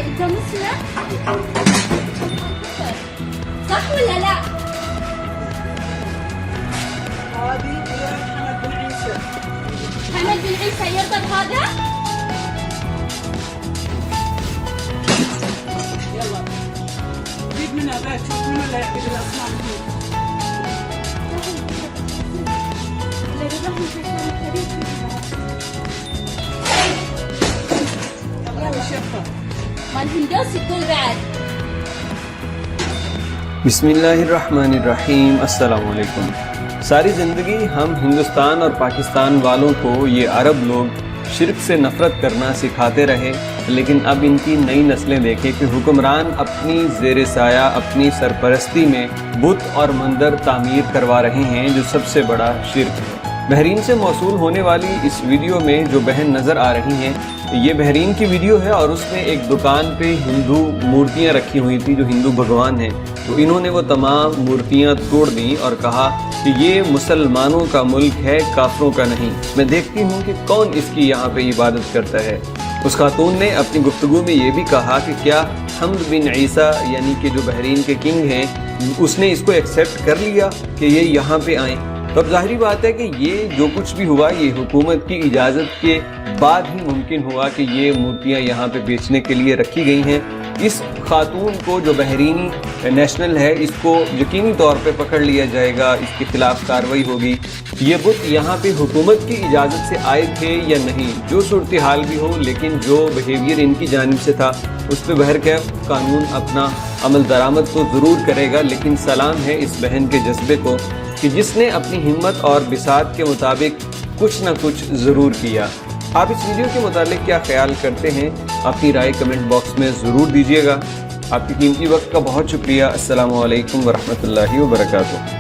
انت مسلم؟ صح ولا لا؟ هذه هي محمد بن عيسى. محمد بن عيسى يرضى بهذا؟ يلا جيب منها بيت، شوف من اللي يعبد الاصنام فيه. يلا شفه مال هندوس يقول بعد. बिस्मिल्लाहिर्रहमानिर्रहीम अस्सलाम वालेकुम। सारी ज़िंदगी हम हिंदुस्तान और पाकिस्तान वालों को ये अरब लोग शिर्क से नफ़रत करना सिखाते रहे, लेकिन अब इनकी नई नस्लें देखें कि हुक्मरान अपनी ज़ेर साया अपनी सरपरस्ती में बुत और मंदिर तामीर करवा रहे हैं, जो सबसे बड़ा शिर्क है। बहरीन से मौसूल होने वाली इस वीडियो में जो बहन नज़र आ रही हैं, ये बहरीन की वीडियो है और उसमें एक दुकान पे हिंदू मूर्तियाँ रखी हुई थी जो हिंदू भगवान हैं। तो इन्होंने वो तमाम मूर्तियाँ तोड़ दी और कहा कि ये मुसलमानों का मुल्क है, काफरों का नहीं। मैं देखती हूँ कि कौन इसकी यहाँ पे इबादत करता है। उस खातून ने अपनी गुफ्तगू में ये भी कहा कि क्या हम्द बिन ईसा यानी कि जो बहरीन के किंग हैं, उसने इसको एक्सेप्ट कर लिया कि ये यहाँ पे आएँ। तो अब ज़ाहिरी बात है कि ये जो कुछ भी हुआ ये हुकूमत की इजाज़त के बाद ही मुमकिन हुआ कि ये मूर्तियाँ यहाँ पे बेचने के लिए रखी गई हैं। इस खातून को जो बहरीनी नेशनल है, इसको यकीनी तौर पे पकड़ लिया जाएगा, इसके खिलाफ कार्रवाई होगी। ये बुत यहाँ पे हुकूमत की इजाज़त से आए थे या नहीं, जो सूरत हाल भी हो, लेकिन जो बिहेवियर इनकी जानिब से था उस पर बहरकैफ कानून अपना अमल दरामद तो ज़रूर करेगा। लेकिन सलाम है इस बहन के जज्बे को कि जिसने अपनी हिम्मत और बिसात के मुताबिक कुछ ना कुछ ज़रूर किया। आप इस वीडियो के मुतालिक क्या ख्याल करते हैं, अपनी राय कमेंट बॉक्स में ज़रूर दीजिएगा। आपकी कीमती वक्त का बहुत शुक्रिया। अस्सलामु अलैकुम वरहमतुल्लाहि वबरकातुहू।